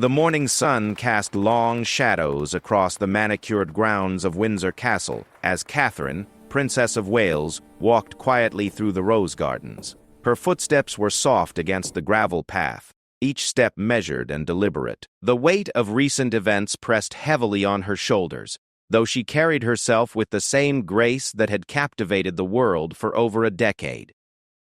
The morning sun cast long shadows across the manicured grounds of Windsor Castle as Catherine, Princess of Wales, walked quietly through the rose gardens. Her footsteps were soft against the gravel path, each step measured and deliberate. The weight of recent events pressed heavily on her shoulders, though she carried herself with the same grace that had captivated the world for over a decade.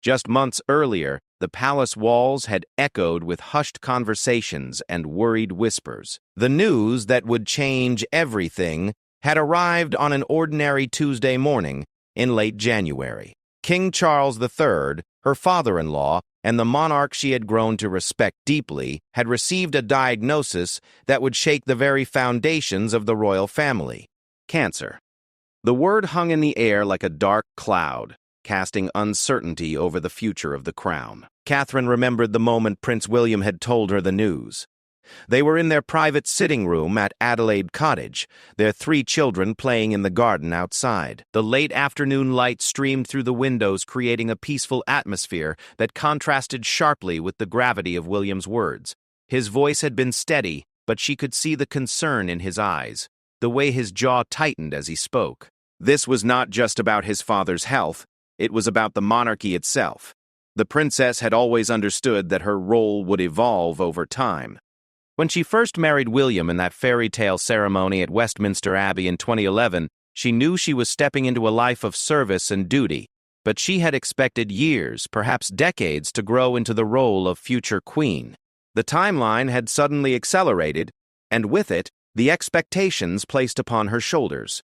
Just months earlier, the palace walls had echoed with hushed conversations and worried whispers. The news that would change everything had arrived on an ordinary Tuesday morning in late January. King Charles III, her father-in-law, and the monarch she had grown to respect deeply, had received a diagnosis that would shake the very foundations of the royal family: cancer. The word hung in the air like a dark cloud, casting uncertainty over the future of the crown. Catherine remembered the moment Prince William had told her the news. They were in their private sitting room at Adelaide Cottage, their 3 children playing in the garden outside. The late afternoon light streamed through the windows, creating a peaceful atmosphere that contrasted sharply with the gravity of William's words. His voice had been steady, but she could see the concern in his eyes, the way his jaw tightened as he spoke. This was not just about his father's health. It was about the monarchy itself. The princess had always understood that her role would evolve over time. When she first married William in that fairy tale ceremony at Westminster Abbey in 2011, she knew she was stepping into a life of service and duty, but she had expected years, perhaps decades, to grow into the role of future queen. The timeline had suddenly accelerated, and with it, the expectations placed upon her shoulders.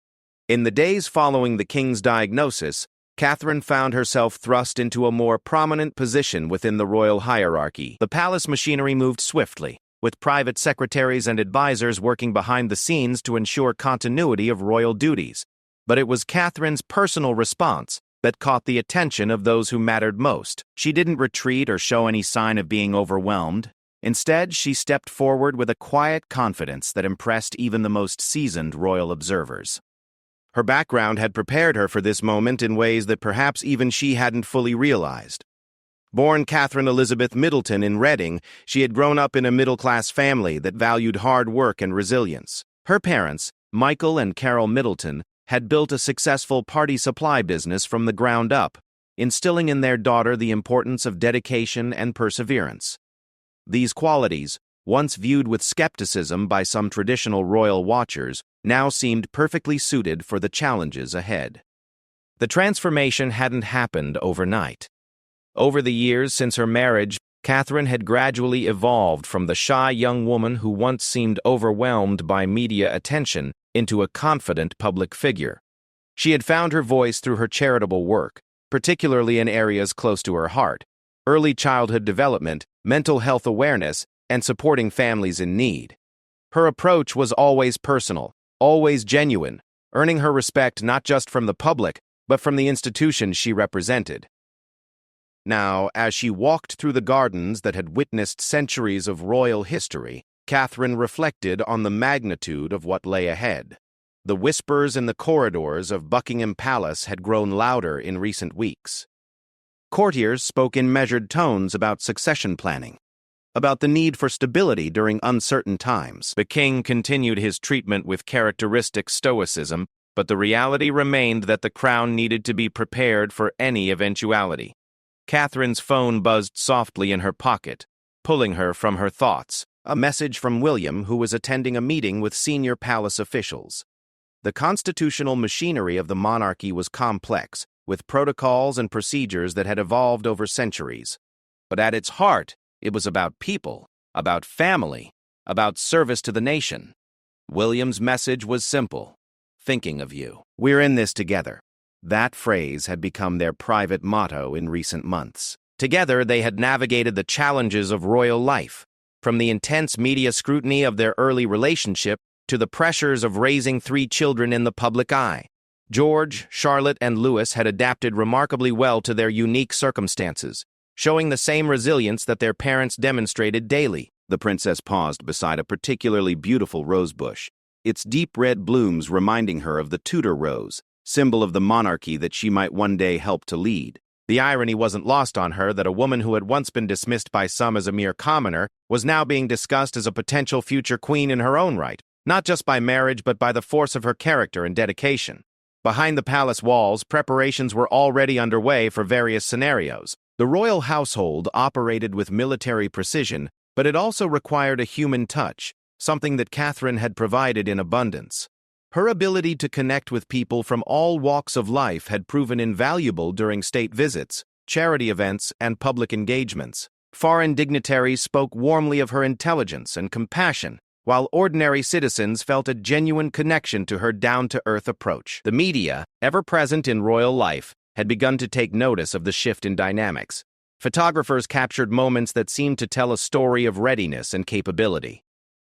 In the days following the king's diagnosis, Catherine found herself thrust into a more prominent position within the royal hierarchy. The palace machinery moved swiftly, with private secretaries and advisors working behind the scenes to ensure continuity of royal duties. But it was Catherine's personal response that caught the attention of those who mattered most. She didn't retreat or show any sign of being overwhelmed. Instead, she stepped forward with a quiet confidence that impressed even the most seasoned royal observers. Her background had prepared her for this moment in ways that perhaps even she hadn't fully realized. Born Catherine Elizabeth Middleton in Reading, she had grown up in a middle-class family that valued hard work and resilience. Her parents, Michael and Carol Middleton, had built a successful party supply business from the ground up, instilling in their daughter the importance of dedication and perseverance. These qualities, once viewed with skepticism by some traditional royal watchers, now seemed perfectly suited for the challenges ahead. The transformation hadn't happened overnight. Over the years since her marriage, Catherine had gradually evolved from the shy young woman who once seemed overwhelmed by media attention into a confident public figure. She had found her voice through her charitable work, particularly in areas close to her heart: early childhood development, mental health awareness, and supporting families in need. Her approach was always personal, always genuine, earning her respect not just from the public, but from the institutions she represented. Now, as she walked through the gardens that had witnessed centuries of royal history, Catherine reflected on the magnitude of what lay ahead. The whispers in the corridors of Buckingham Palace had grown louder in recent weeks. Courtiers spoke in measured tones about succession planning, about the need for stability during uncertain times. The king continued his treatment with characteristic stoicism, but the reality remained that the crown needed to be prepared for any eventuality. Catherine's phone buzzed softly in her pocket, pulling her from her thoughts. A message from William, who was attending a meeting with senior palace officials. The constitutional machinery of the monarchy was complex, with protocols and procedures that had evolved over centuries. But at its heart, it was about people, about family, about service to the nation. William's message was simple: thinking of you. We're in this together. That phrase had become their private motto in recent months. Together, they had navigated the challenges of royal life, from the intense media scrutiny of their early relationship to the pressures of raising 3 children in the public eye. George, Charlotte, and Louis had adapted remarkably well to their unique circumstances, showing the same resilience that their parents demonstrated daily. The princess paused beside a particularly beautiful rosebush, its deep red blooms reminding her of the Tudor rose, symbol of the monarchy that she might one day help to lead. The irony wasn't lost on her that a woman who had once been dismissed by some as a mere commoner was now being discussed as a potential future queen in her own right, not just by marriage but by the force of her character and dedication. Behind the palace walls, preparations were already underway for various scenarios. The royal household operated with military precision, but it also required a human touch, something that Catherine had provided in abundance. Her ability to connect with people from all walks of life had proven invaluable during state visits, charity events, and public engagements. Foreign dignitaries spoke warmly of her intelligence and compassion, while ordinary citizens felt a genuine connection to her down-to-earth approach. The media, ever present in royal life, had begun to take notice of the shift in dynamics. Photographers captured moments that seemed to tell a story of readiness and capability.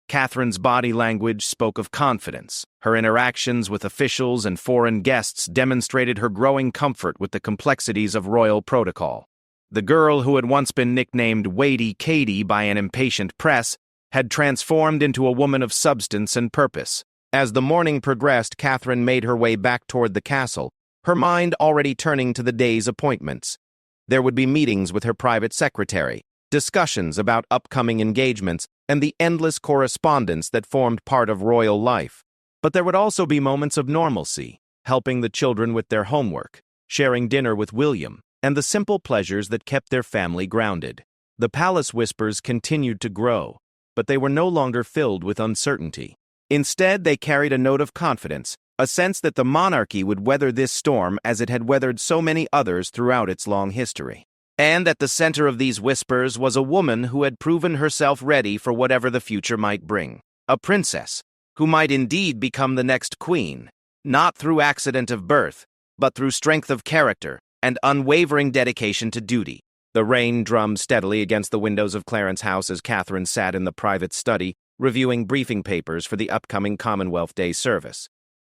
Catherine's body language spoke of confidence. Her interactions with officials and foreign guests demonstrated her growing comfort with the complexities of royal protocol. The girl who had once been nicknamed Weighty Katie by an impatient press had transformed into a woman of substance and purpose. As the morning progressed, Catherine made her way back toward the castle, her mind already turning to the day's appointments. There would be meetings with her private secretary, discussions about upcoming engagements, and the endless correspondence that formed part of royal life. But there would also be moments of normalcy, helping the children with their homework, sharing dinner with William, and the simple pleasures that kept their family grounded. The palace whispers continued to grow, but they were no longer filled with uncertainty. Instead, they carried a note of confidence, a sense that the monarchy would weather this storm as it had weathered so many others throughout its long history. And at the center of these whispers was a woman who had proven herself ready for whatever the future might bring. A princess, who might indeed become the next queen, not through accident of birth, but through strength of character and unwavering dedication to duty. The rain drummed steadily against the windows of Clarence House as Catherine sat in the private study, reviewing briefing papers for the upcoming Commonwealth Day service.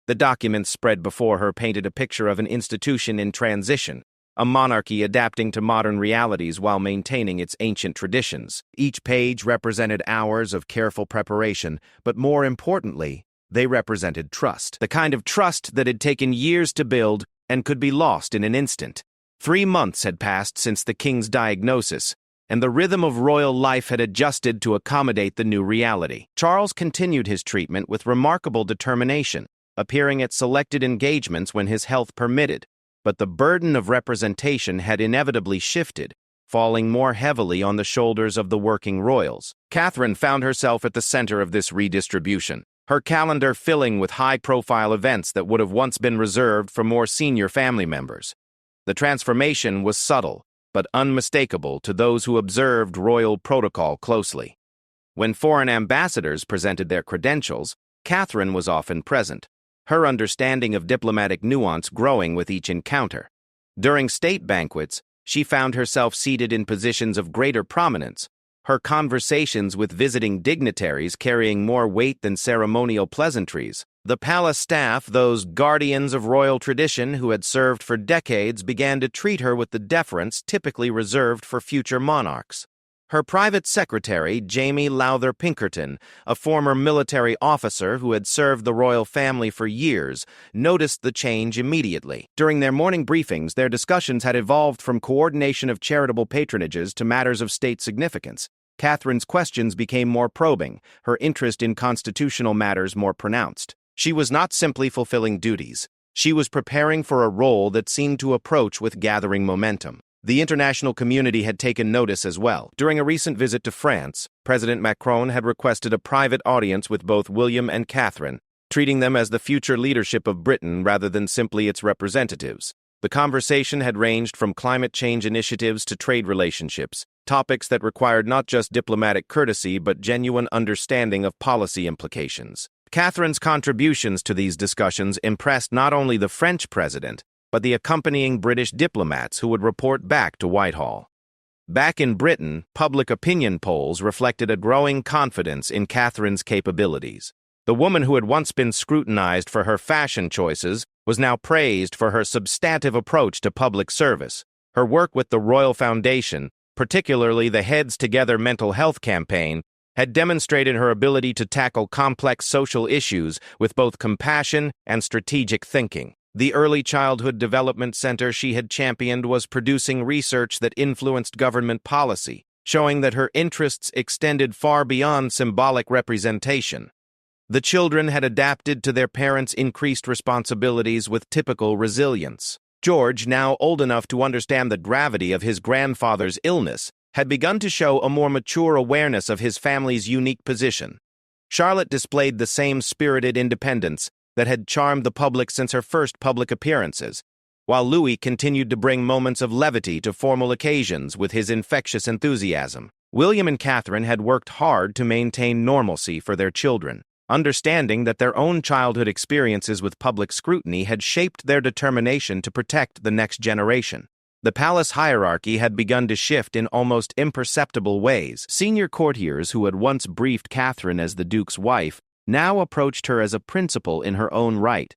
The documents spread before her painted a picture of an institution in transition, a monarchy adapting to modern realities while maintaining its ancient traditions. Each page represented hours of careful preparation, but more importantly, they represented trust. The kind of trust that had taken years to build and could be lost in an instant. 3 months had passed since the king's diagnosis, and the rhythm of royal life had adjusted to accommodate the new reality. Charles continued his treatment with remarkable determination, appearing at selected engagements when his health permitted. But the burden of representation had inevitably shifted, falling more heavily on the shoulders of the working royals. Catherine found herself at the center of this redistribution, her calendar filling with high-profile events that would have once been reserved for more senior family members. The transformation was subtle, but unmistakable to those who observed royal protocol closely. When foreign ambassadors presented their credentials, Catherine was often present, her understanding of diplomatic nuance growing with each encounter. During state banquets, she found herself seated in positions of greater prominence, her conversations with visiting dignitaries carrying more weight than ceremonial pleasantries. The palace staff, those guardians of royal tradition who had served for decades, began to treat her with the deference typically reserved for future monarchs. Her private secretary, Jamie Lowther Pinkerton, a former military officer who had served the royal family for years, noticed the change immediately. During their morning briefings, their discussions had evolved from coordination of charitable patronages to matters of state significance. Catherine's questions became more probing, her interest in constitutional matters more pronounced. She was not simply fulfilling duties. She was preparing for a role that seemed to approach with gathering momentum. The international community had taken notice as well. During a recent visit to France, President Macron had requested a private audience with both William and Catherine, treating them as the future leadership of Britain rather than simply its representatives. The conversation had ranged from climate change initiatives to trade relationships, topics that required not just diplomatic courtesy but genuine understanding of policy implications. Catherine's contributions to these discussions impressed not only the French president, but the accompanying British diplomats who would report back to Whitehall. Back in Britain, public opinion polls reflected a growing confidence in Catherine's capabilities. The woman who had once been scrutinized for her fashion choices was now praised for her substantive approach to public service. Her work with the Royal Foundation, particularly the Heads Together mental health campaign, had demonstrated her ability to tackle complex social issues with both compassion and strategic thinking. The Early Childhood Development Center she had championed was producing research that influenced government policy, showing that her interests extended far beyond symbolic representation. The children had adapted to their parents' increased responsibilities with typical resilience. George, now old enough to understand the gravity of his grandfather's illness, had begun to show a more mature awareness of his family's unique position. Charlotte displayed the same spirited independence that had charmed the public since her first public appearances, while Louis continued to bring moments of levity to formal occasions with his infectious enthusiasm. William and Catherine had worked hard to maintain normalcy for their children, understanding that their own childhood experiences with public scrutiny had shaped their determination to protect the next generation. The palace hierarchy had begun to shift in almost imperceptible ways. Senior courtiers who had once briefed Catherine as the Duke's wife now approached her as a principal in her own right.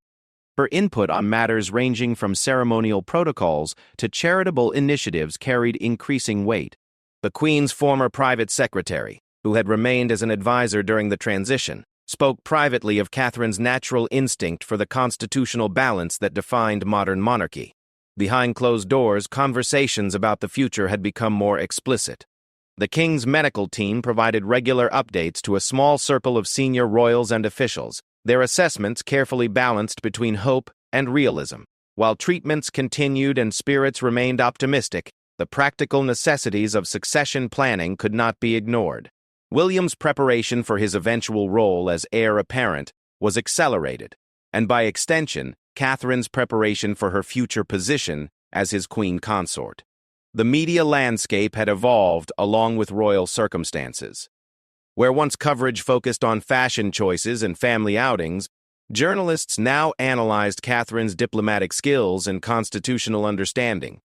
Her input on matters ranging from ceremonial protocols to charitable initiatives carried increasing weight. The Queen's former private secretary, who had remained as an advisor during the transition, spoke privately of Catherine's natural instinct for the constitutional balance that defined modern monarchy. Behind closed doors, conversations about the future had become more explicit. The King's medical team provided regular updates to a small circle of senior royals and officials, their assessments carefully balanced between hope and realism. While treatments continued and spirits remained optimistic, the practical necessities of succession planning could not be ignored. William's preparation for his eventual role as heir apparent was accelerated, and by extension, Catherine's preparation for her future position as his queen consort. The media landscape had evolved along with royal circumstances. Where once coverage focused on fashion choices and family outings, journalists now analyzed Catherine's diplomatic skills and constitutional understanding.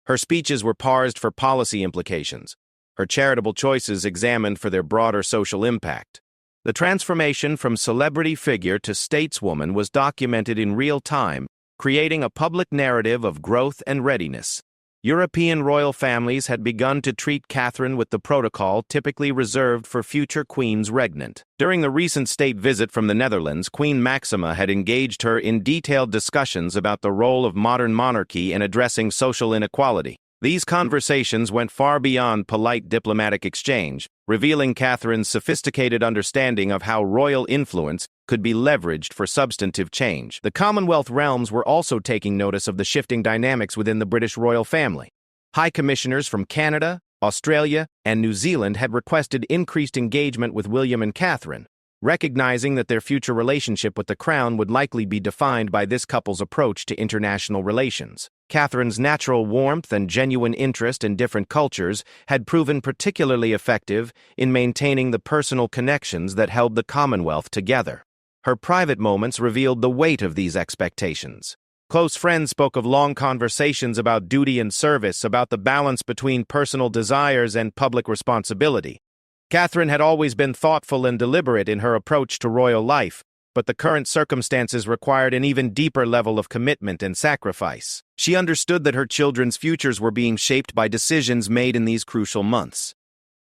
Her speeches were parsed for policy implications, her charitable choices examined for their broader social impact. The transformation from celebrity figure to stateswoman was documented in real time, creating a public narrative of growth and readiness. European royal families had begun to treat Catherine with the protocol typically reserved for future queens regnant. During the recent state visit from the Netherlands, Queen Maxima had engaged her in detailed discussions about the role of modern monarchy in addressing social inequality. These conversations went far beyond polite diplomatic exchange, revealing Catherine's sophisticated understanding of how royal influence could be leveraged for substantive change. The Commonwealth realms were also taking notice of the shifting dynamics within the British royal family. High commissioners from Canada, Australia, and New Zealand had requested increased engagement with William and Catherine, recognizing that their future relationship with the crown would likely be defined by this couple's approach to international relations. Catherine's natural warmth and genuine interest in different cultures had proven particularly effective in maintaining the personal connections that held the Commonwealth together. Her private moments revealed the weight of these expectations. Close friends spoke of long conversations about duty and service, about the balance between personal desires and public responsibility. Catherine had always been thoughtful and deliberate in her approach to royal life, but the current circumstances required an even deeper level of commitment and sacrifice. She understood that her children's futures were being shaped by decisions made in these crucial months.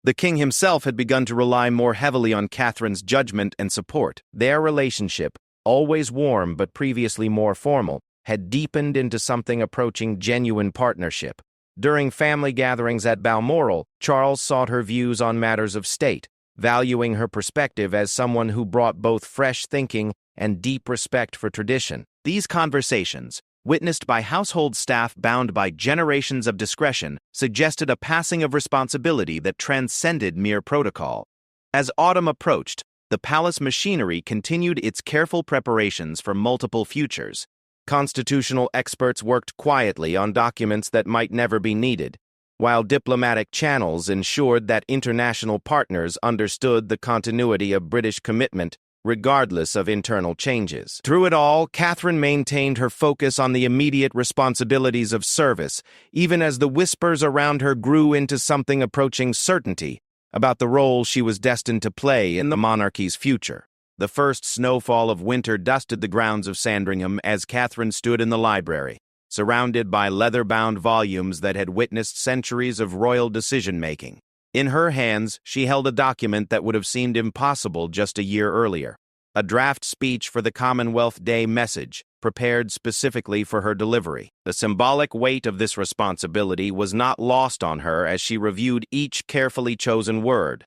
The king himself had begun to rely more heavily on Catherine's judgment and support. Their relationship, always warm but previously more formal, had deepened into something approaching genuine partnership. During family gatherings at Balmoral, Charles sought her views on matters of state, valuing her perspective as someone who brought both fresh thinking and deep respect for tradition. These conversations, witnessed by household staff bound by generations of discretion, suggested a passing of responsibility that transcended mere protocol. As autumn approached, the palace machinery continued its careful preparations for multiple futures. Constitutional experts worked quietly on documents that might never be needed, while diplomatic channels ensured that international partners understood the continuity of British commitment regardless of internal changes. Through it all, Catherine maintained her focus on the immediate responsibilities of service, even as the whispers around her grew into something approaching certainty about the role she was destined to play in the monarchy's future. The first snowfall of winter dusted the grounds of Sandringham as Catherine stood in the library, surrounded by leather-bound volumes that had witnessed centuries of royal decision-making. In her hands, she held a document that would have seemed impossible just a year earlier, a draft speech for the Commonwealth Day message, prepared specifically for her delivery. The symbolic weight of this responsibility was not lost on her as she reviewed each carefully chosen word.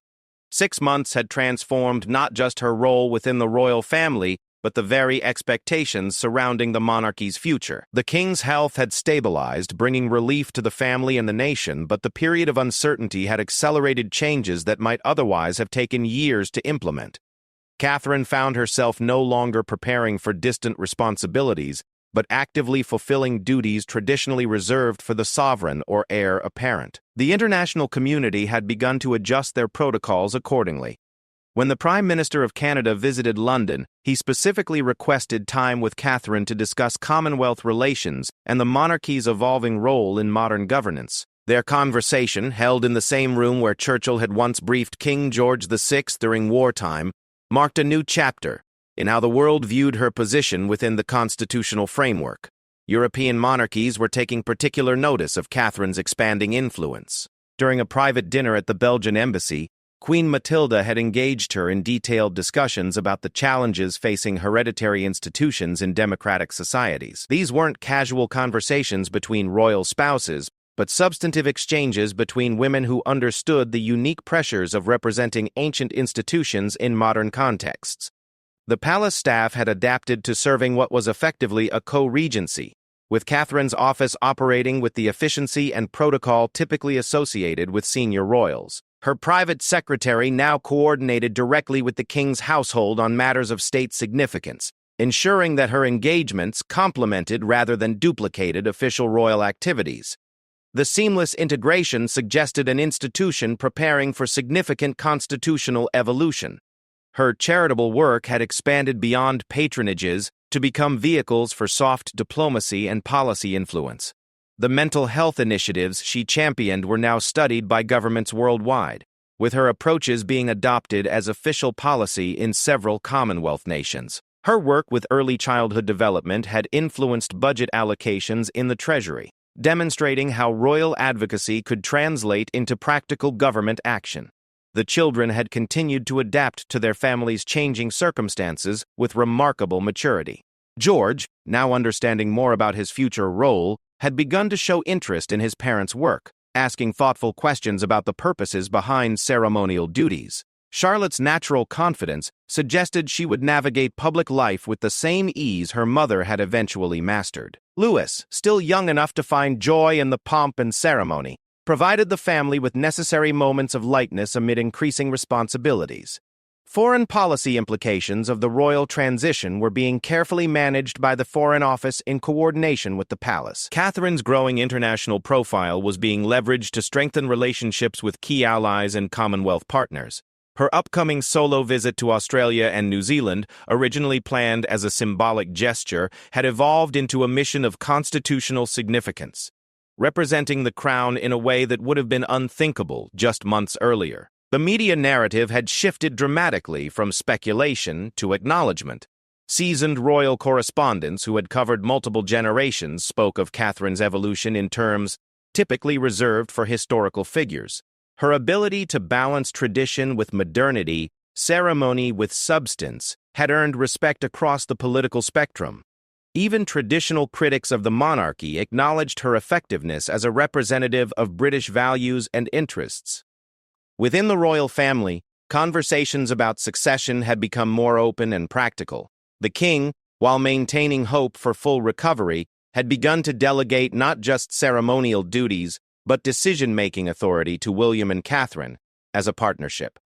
6 months had transformed not just her role within the royal family, but the very expectations surrounding the monarchy's future. The king's health had stabilized, bringing relief to the family and the nation, but the period of uncertainty had accelerated changes that might otherwise have taken years to implement. Catherine found herself no longer preparing for distant responsibilities, but actively fulfilling duties traditionally reserved for the sovereign or heir apparent. The international community had begun to adjust their protocols accordingly. When the Prime Minister of Canada visited London, he specifically requested time with Catherine to discuss Commonwealth relations and the monarchy's evolving role in modern governance. Their conversation, held in the same room where Churchill had once briefed King George VI during wartime, marked a new chapter in how the world viewed her position within the constitutional framework. European monarchies were taking particular notice of Catherine's expanding influence. During a private dinner at the Belgian embassy, Queen Matilda had engaged her in detailed discussions about the challenges facing hereditary institutions in democratic societies. These weren't casual conversations between royal spouses, but substantive exchanges between women who understood the unique pressures of representing ancient institutions in modern contexts. The palace staff had adapted to serving what was effectively a co-regency, with Catherine's office operating with the efficiency and protocol typically associated with senior royals. Her private secretary now coordinated directly with the king's household on matters of state significance, ensuring that her engagements complemented rather than duplicated official royal activities. The seamless integration suggested an institution preparing for significant constitutional evolution. Her charitable work had expanded beyond patronages to become vehicles for soft diplomacy and policy influence. The mental health initiatives she championed were now studied by governments worldwide, with her approaches being adopted as official policy in several Commonwealth nations. Her work with early childhood development had influenced budget allocations in the Treasury, demonstrating how royal advocacy could translate into practical government action. The children had continued to adapt to their family's changing circumstances with remarkable maturity. George, now understanding more about his future role, had begun to show interest in his parents' work, asking thoughtful questions about the purposes behind ceremonial duties. Charlotte's natural confidence suggested she would navigate public life with the same ease her mother had eventually mastered. Louis, still young enough to find joy in the pomp and ceremony, provided the family with necessary moments of lightness amid increasing responsibilities. Foreign policy implications of the royal transition were being carefully managed by the Foreign Office in coordination with the palace. Catherine's growing international profile was being leveraged to strengthen relationships with key allies and Commonwealth partners. Her upcoming solo visit to Australia and New Zealand, originally planned as a symbolic gesture, had evolved into a mission of constitutional significance, representing the crown in a way that would have been unthinkable just months earlier. The media narrative had shifted dramatically from speculation to acknowledgement. Seasoned royal correspondents who had covered multiple generations spoke of Catherine's evolution in terms typically reserved for historical figures. Her ability to balance tradition with modernity, ceremony with substance, had earned respect across the political spectrum. Even traditional critics of the monarchy acknowledged her effectiveness as a representative of British values and interests. Within the royal family, conversations about succession had become more open and practical. The king, while maintaining hope for full recovery, had begun to delegate not just ceremonial duties, but decision-making authority to William and Catherine as a partnership.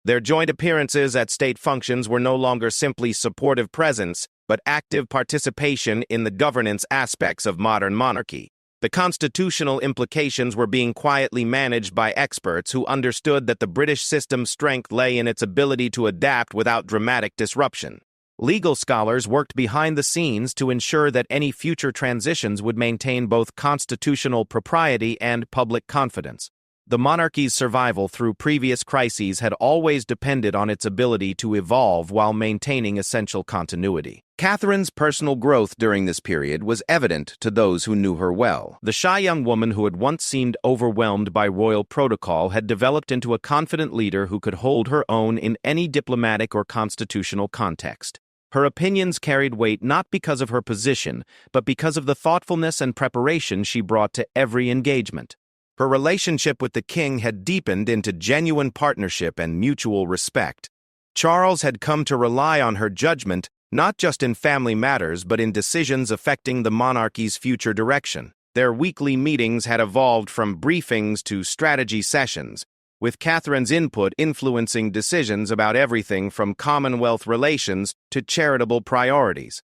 Their joint appearances at state functions were no longer simply supportive presence, but active participation in the governance aspects of modern monarchy. The constitutional implications were being quietly managed by experts who understood that the British system's strength lay in its ability to adapt without dramatic disruption. Legal scholars worked behind the scenes to ensure that any future transitions would maintain both constitutional propriety and public confidence. The monarchy's survival through previous crises had always depended on its ability to evolve while maintaining essential continuity. Catherine's personal growth during this period was evident to those who knew her well. The shy young woman who had once seemed overwhelmed by royal protocol had developed into a confident leader who could hold her own in any diplomatic or constitutional context. Her opinions carried weight not because of her position, but because of the thoughtfulness and preparation she brought to every engagement. Her relationship with the king had deepened into genuine partnership and mutual respect. Charles had come to rely on her judgment not just in family matters but in decisions affecting the monarchy's future direction. Their weekly meetings had evolved from briefings to strategy sessions, with Catherine's input influencing decisions about everything from Commonwealth relations to charitable priorities.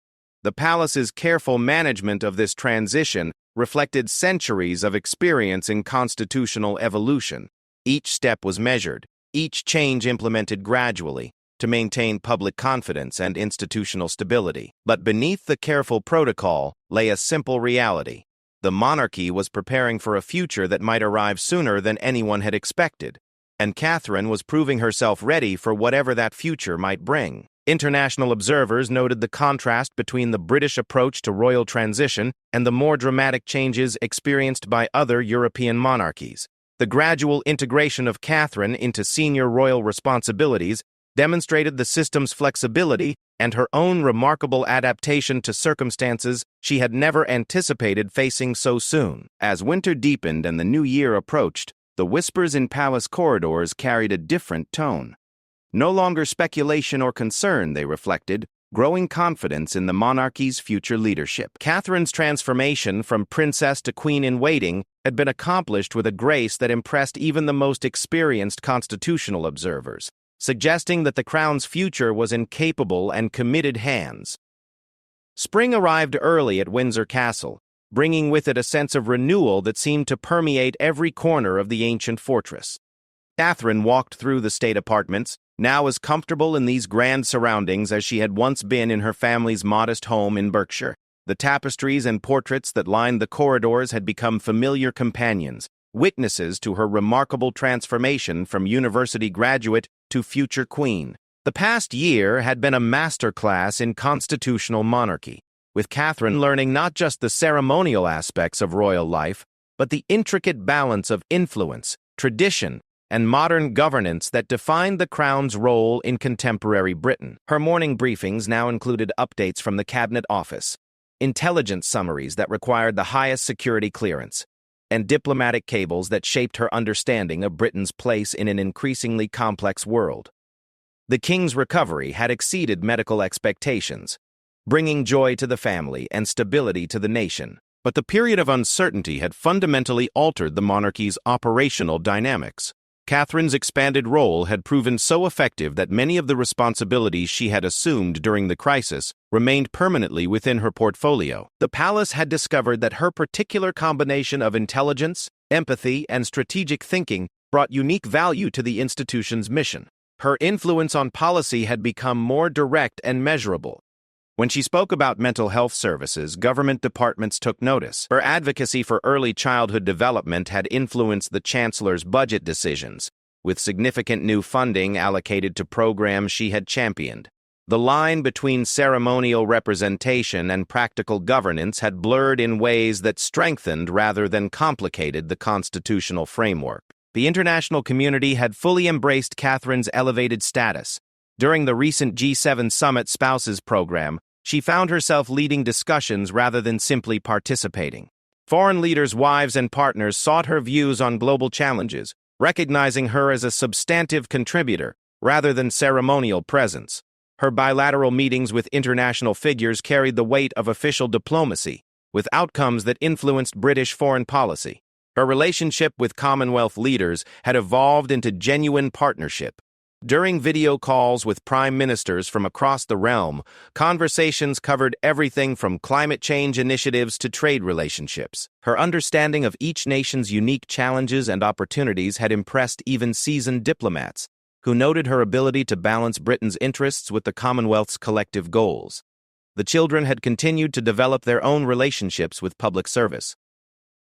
The palace's careful management of this transition reflected centuries of experience in constitutional evolution. Each step was measured, each change implemented gradually, to maintain public confidence and institutional stability. But beneath the careful protocol lay a simple reality. The monarchy was preparing for a future that might arrive sooner than anyone had expected, and Catherine was proving herself ready for whatever that future might bring. International observers noted the contrast between the British approach to royal transition and the more dramatic changes experienced by other European monarchies. The gradual integration of Catherine into senior royal responsibilities demonstrated the system's flexibility and her own remarkable adaptation to circumstances she had never anticipated facing so soon. As winter deepened and the new year approached, the whispers in palace corridors carried a different tone. No longer speculation or concern, they reflected, growing confidence in the monarchy's future leadership. Catherine's transformation from princess to queen-in-waiting had been accomplished with a grace that impressed even the most experienced constitutional observers, suggesting that the crown's future was in capable and committed hands. Spring arrived early at Windsor Castle, bringing with it a sense of renewal that seemed to permeate every corner of the ancient fortress. Catherine walked through the state apartments, now as comfortable in these grand surroundings as she had once been in her family's modest home in Berkshire. The tapestries and portraits that lined the corridors had become familiar companions, witnesses to her remarkable transformation from university graduate to future queen. The past year had been a masterclass in constitutional monarchy, with Catherine learning not just the ceremonial aspects of royal life, but the intricate balance of influence, tradition, and modern governance that defined the crown's role in contemporary Britain. Her morning briefings now included updates from the Cabinet Office, intelligence summaries that required the highest security clearance, and diplomatic cables that shaped her understanding of Britain's place in an increasingly complex world. The king's recovery had exceeded medical expectations, bringing joy to the family and stability to the nation. But the period of uncertainty had fundamentally altered the monarchy's operational dynamics. Catherine's expanded role had proven so effective that many of the responsibilities she had assumed during the crisis remained permanently within her portfolio. The palace had discovered that her particular combination of intelligence, empathy, and strategic thinking brought unique value to the institution's mission. Her influence on policy had become more direct and measurable. When she spoke about mental health services, government departments took notice. Her advocacy for early childhood development had influenced the Chancellor's budget decisions, with significant new funding allocated to programs she had championed. The line between ceremonial representation and practical governance had blurred in ways that strengthened rather than complicated the constitutional framework. The international community had fully embraced Catherine's elevated status. During the recent G7 Summit Spouses program, she found herself leading discussions rather than simply participating. Foreign leaders' wives and partners sought her views on global challenges, recognizing her as a substantive contributor rather than ceremonial presence. Her bilateral meetings with international figures carried the weight of official diplomacy, with outcomes that influenced British foreign policy. Her relationship with Commonwealth leaders had evolved into genuine partnership. During video calls with prime ministers from across the realm, conversations covered everything from climate change initiatives to trade relationships. Her understanding of each nation's unique challenges and opportunities had impressed even seasoned diplomats, who noted her ability to balance Britain's interests with the Commonwealth's collective goals. The children had continued to develop their own relationships with public service.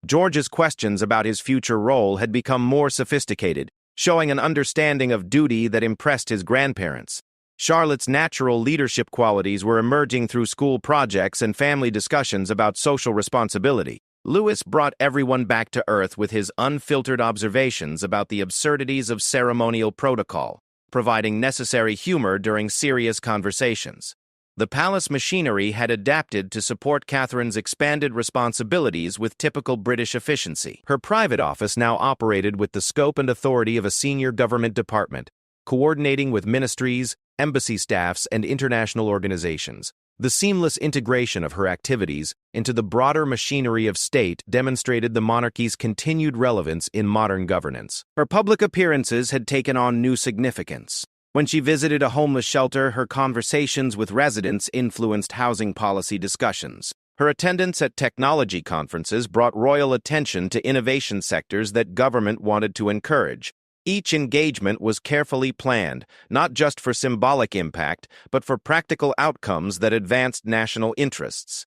George's questions about his future role had become more sophisticated, showing an understanding of duty that impressed his grandparents. Charlotte's natural leadership qualities were emerging through school projects and family discussions about social responsibility. Louis brought everyone back to earth with his unfiltered observations about the absurdities of ceremonial protocol, providing necessary humor during serious conversations. The palace machinery had adapted to support Catherine's expanded responsibilities with typical British efficiency. Her private office now operated with the scope and authority of a senior government department, coordinating with ministries, embassy staffs, and international organizations. The seamless integration of her activities into the broader machinery of state demonstrated the monarchy's continued relevance in modern governance. Her public appearances had taken on new significance. When she visited a homeless shelter, her conversations with residents influenced housing policy discussions. Her attendance at technology conferences brought royal attention to innovation sectors that government wanted to encourage. Each engagement was carefully planned, not just for symbolic impact, but for practical outcomes that advanced national interests.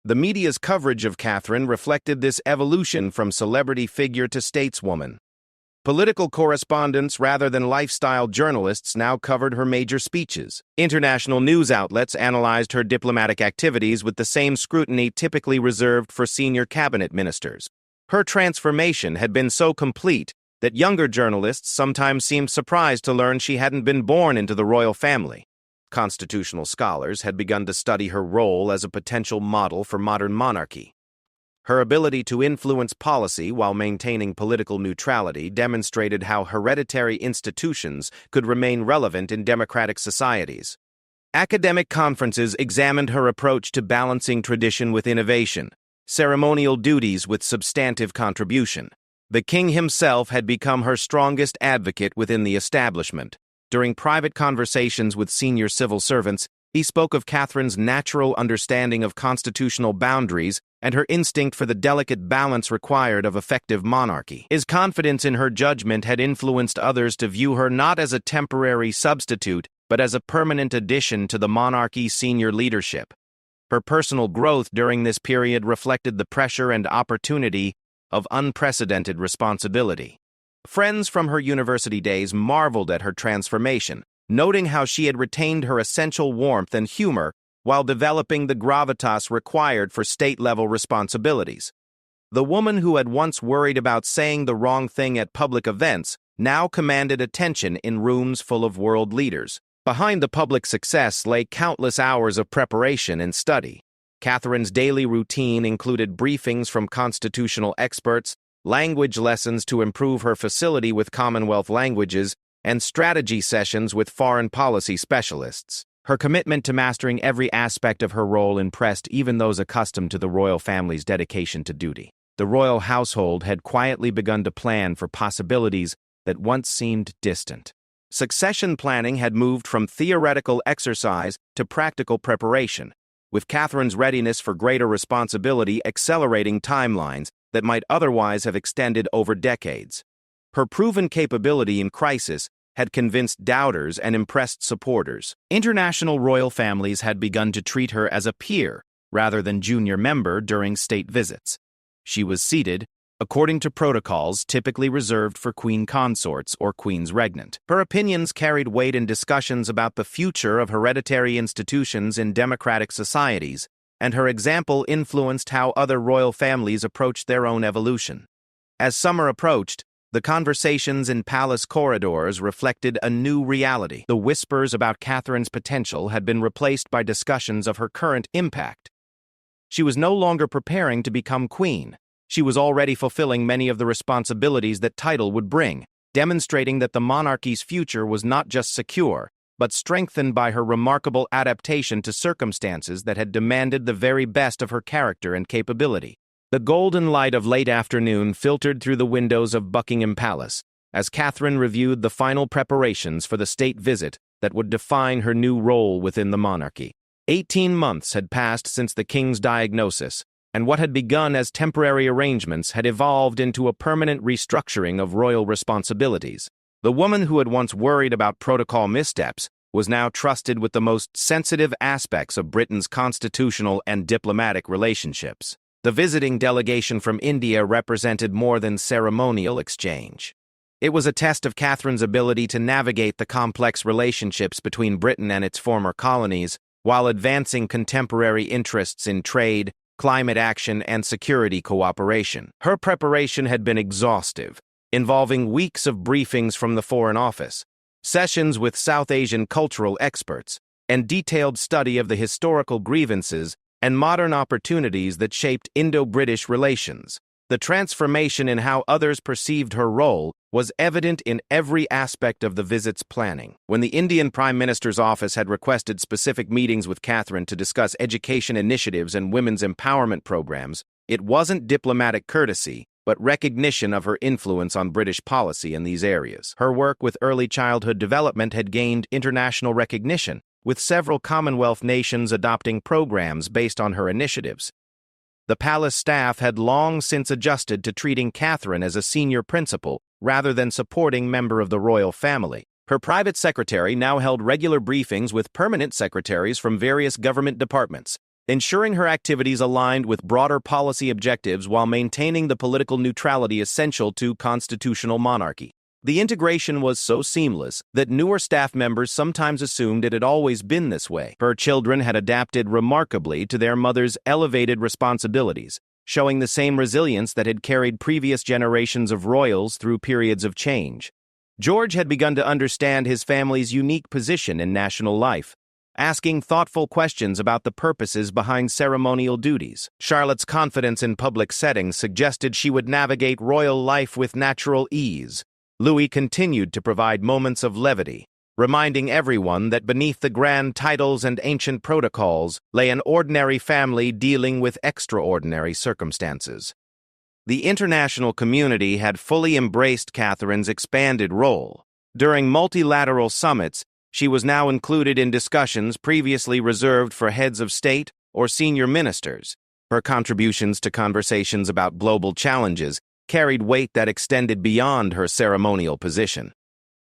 The media's coverage of Catherine reflected this evolution from celebrity figure to stateswoman. Political correspondents rather than lifestyle journalists now covered her major speeches. International news outlets analyzed her diplomatic activities with the same scrutiny typically reserved for senior cabinet ministers. Her transformation had been so complete that younger journalists sometimes seemed surprised to learn she hadn't been born into the royal family. Constitutional scholars had begun to study her role as a potential model for modern monarchy. Her ability to influence policy while maintaining political neutrality demonstrated how hereditary institutions could remain relevant in democratic societies. Academic conferences examined her approach to balancing tradition with innovation, ceremonial duties with substantive contribution. The king himself had become her strongest advocate within the establishment. During private conversations with senior civil servants, he spoke of Catherine's natural understanding of constitutional boundaries and her instinct for the delicate balance required of effective monarchy. His confidence in her judgment had influenced others to view her not as a temporary substitute, but as a permanent addition to the monarchy's senior leadership. Her personal growth during this period reflected the pressure and opportunity of unprecedented responsibility. Friends from her university days marveled at her transformation, noting how she had retained her essential warmth and humor while developing the gravitas required for state-level responsibilities. The woman who had once worried about saying the wrong thing at public events now commanded attention in rooms full of world leaders. Behind the public success lay countless hours of preparation and study. Catherine's daily routine included briefings from constitutional experts, language lessons to improve her facility with Commonwealth languages, and strategy sessions with foreign policy specialists. Her commitment to mastering every aspect of her role impressed even those accustomed to the royal family's dedication to duty. The royal household had quietly begun to plan for possibilities that once seemed distant. Succession planning had moved from theoretical exercise to practical preparation, with Catherine's readiness for greater responsibility accelerating timelines that might otherwise have extended over decades. Her proven capability in crisis had convinced doubters and impressed supporters. International royal families had begun to treat her as a peer rather than junior member during state visits. She was seated according to protocols typically reserved for queen consorts or queens regnant. Her opinions carried weight in discussions about the future of hereditary institutions in democratic societies, and her example influenced how other royal families approached their own evolution. As summer approached, the conversations in palace corridors reflected a new reality. The whispers about Catherine's potential had been replaced by discussions of her current impact. She was no longer preparing to become queen. She was already fulfilling many of the responsibilities that title would bring, demonstrating that the monarchy's future was not just secure, but strengthened by her remarkable adaptation to circumstances that had demanded the very best of her character and capability. The golden light of late afternoon filtered through the windows of Buckingham Palace as Catherine reviewed the final preparations for the state visit that would define her new role within the monarchy. 18 months had passed since the king's diagnosis, and what had begun as temporary arrangements had evolved into a permanent restructuring of royal responsibilities. The woman who had once worried about protocol missteps was now trusted with the most sensitive aspects of Britain's constitutional and diplomatic relationships. The visiting delegation from India represented more than ceremonial exchange. It was a test of Catherine's ability to navigate the complex relationships between Britain and its former colonies, while advancing contemporary interests in trade, climate action, and security cooperation. Her preparation had been exhaustive, involving weeks of briefings from the Foreign Office, sessions with South Asian cultural experts, and detailed study of the historical grievances and modern opportunities that shaped Indo-British relations. The transformation in how others perceived her role was evident in every aspect of the visit's planning. When the Indian Prime Minister's office had requested specific meetings with Catherine to discuss education initiatives and women's empowerment programs, it wasn't diplomatic courtesy, but recognition of her influence on British policy in these areas. Her work with early childhood development had gained international recognition, with several Commonwealth nations adopting programs based on her initiatives. The palace staff had long since adjusted to treating Catherine as a senior principal rather than supporting member of the royal family. Her private secretary now held regular briefings with permanent secretaries from various government departments, ensuring her activities aligned with broader policy objectives while maintaining the political neutrality essential to constitutional monarchy. The integration was so seamless that newer staff members sometimes assumed it had always been this way. Her children had adapted remarkably to their mother's elevated responsibilities, showing the same resilience that had carried previous generations of royals through periods of change. George had begun to understand his family's unique position in national life, asking thoughtful questions about the purposes behind ceremonial duties. Charlotte's confidence in public settings suggested she would navigate royal life with natural ease. Louis continued to provide moments of levity, reminding everyone that beneath the grand titles and ancient protocols lay an ordinary family dealing with extraordinary circumstances. The international community had fully embraced Catherine's expanded role. During multilateral summits, she was now included in discussions previously reserved for heads of state or senior ministers. Her contributions to conversations about global challenges carried weight that extended beyond her ceremonial position.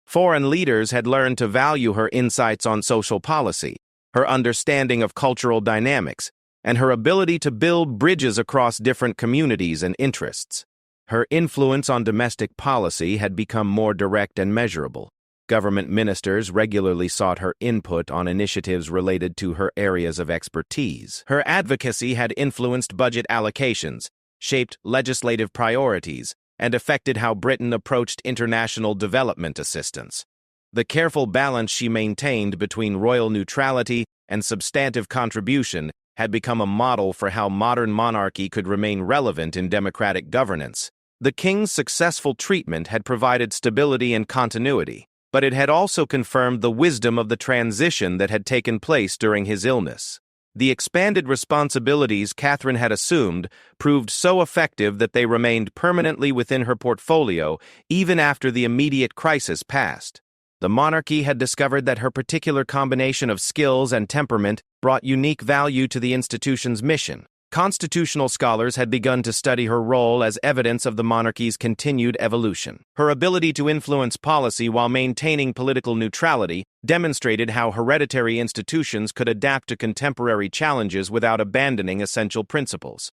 Foreign leaders had learned to value her insights on social policy, her understanding of cultural dynamics, and her ability to build bridges across different communities and interests. Her influence on domestic policy had become more direct and measurable. Government ministers regularly sought her input on initiatives related to her areas of expertise. Her advocacy had influenced budget allocations, shaped legislative priorities, and affected how Britain approached international development assistance. The careful balance she maintained between royal neutrality and substantive contribution had become a model for how modern monarchy could remain relevant in democratic governance. The king's successful treatment had provided stability and continuity, but it had also confirmed the wisdom of the transition that had taken place during his illness. The expanded responsibilities Catherine had assumed proved so effective that they remained permanently within her portfolio even after the immediate crisis passed. The monarchy had discovered that her particular combination of skills and temperament brought unique value to the institution's mission. Constitutional scholars had begun to study her role as evidence of the monarchy's continued evolution. Her ability to influence policy while maintaining political neutrality demonstrated how hereditary institutions could adapt to contemporary challenges without abandoning essential principles.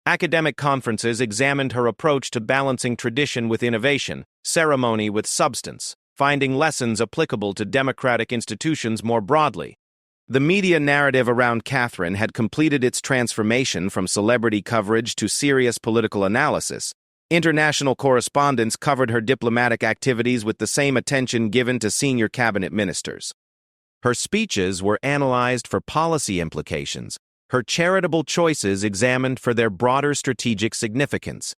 Academic conferences examined her approach to balancing tradition with innovation, ceremony with substance, finding lessons applicable to democratic institutions more broadly. The media narrative around Catherine had completed its transformation from celebrity coverage to serious political analysis. International correspondents covered her diplomatic activities with the same attention given to senior cabinet ministers. Her speeches were analyzed for policy implications, her charitable choices examined for their broader strategic significance.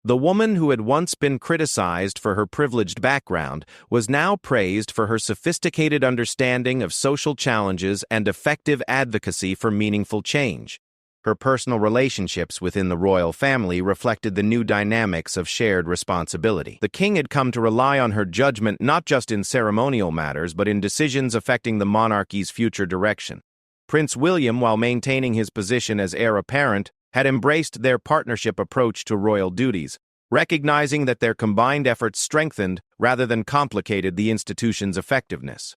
The woman who had once been criticized for her privileged background was now praised for her sophisticated understanding of social challenges and effective advocacy for meaningful change. Her personal relationships within the royal family reflected the new dynamics of shared responsibility. The king had come to rely on her judgment not just in ceremonial matters but in decisions affecting the monarchy's future direction. Prince William, while maintaining his position as heir apparent, had embraced their partnership approach to royal duties, recognizing that their combined efforts strengthened rather than complicated the institution's effectiveness.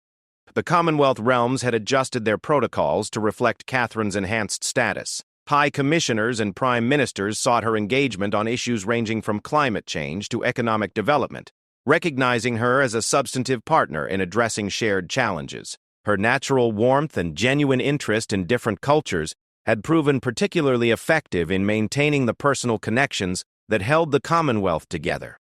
The Commonwealth realms had adjusted their protocols to reflect Catherine's enhanced status. High commissioners and prime ministers sought her engagement on issues ranging from climate change to economic development, recognizing her as a substantive partner in addressing shared challenges. Her natural warmth and genuine interest in different cultures had proven particularly effective in maintaining the personal connections that held the Commonwealth together.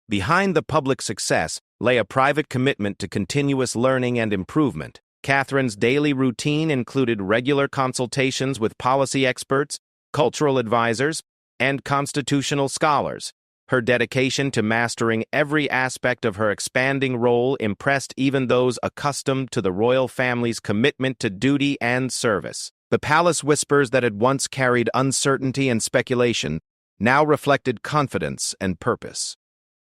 Behind the public success lay a private commitment to continuous learning and improvement. Catherine's daily routine included regular consultations with policy experts, cultural advisors, and constitutional scholars. Her dedication to mastering every aspect of her expanding role impressed even those accustomed to the royal family's commitment to duty and service. The palace whispers that had once carried uncertainty and speculation now reflected confidence and purpose.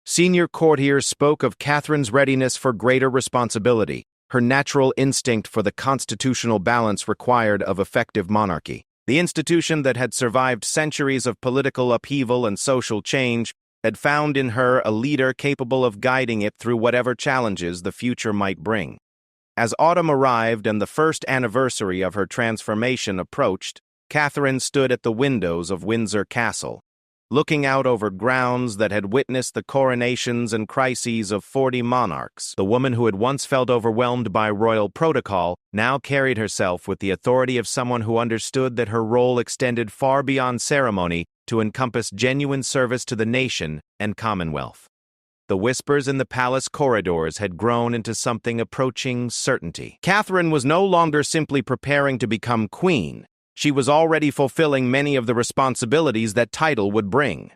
Senior courtiers spoke of Catherine's readiness for greater responsibility, her natural instinct for the constitutional balance required of effective monarchy. The institution that had survived centuries of political upheaval and social change had found in her a leader capable of guiding it through whatever challenges the future might bring. As autumn arrived and the first anniversary of her transformation approached, Catherine stood at the windows of Windsor Castle, looking out over grounds that had witnessed the coronations and crises of 40 monarchs. The woman who had once felt overwhelmed by royal protocol now carried herself with the authority of someone who understood that her role extended far beyond ceremony to encompass genuine service to the nation and Commonwealth. The whispers in the palace corridors had grown into something approaching certainty. Catherine was no longer simply preparing to become queen. She was already fulfilling many of the responsibilities that title would bring.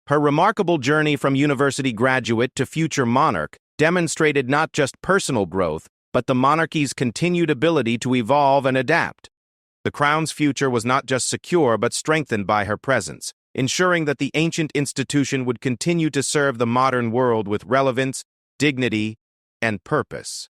Her remarkable journey from university graduate to future monarch demonstrated not just personal growth, but the monarchy's continued ability to evolve and adapt. The crown's future was not just secure but strengthened by her presence, ensuring that the ancient institution would continue to serve the modern world with relevance, dignity, and purpose.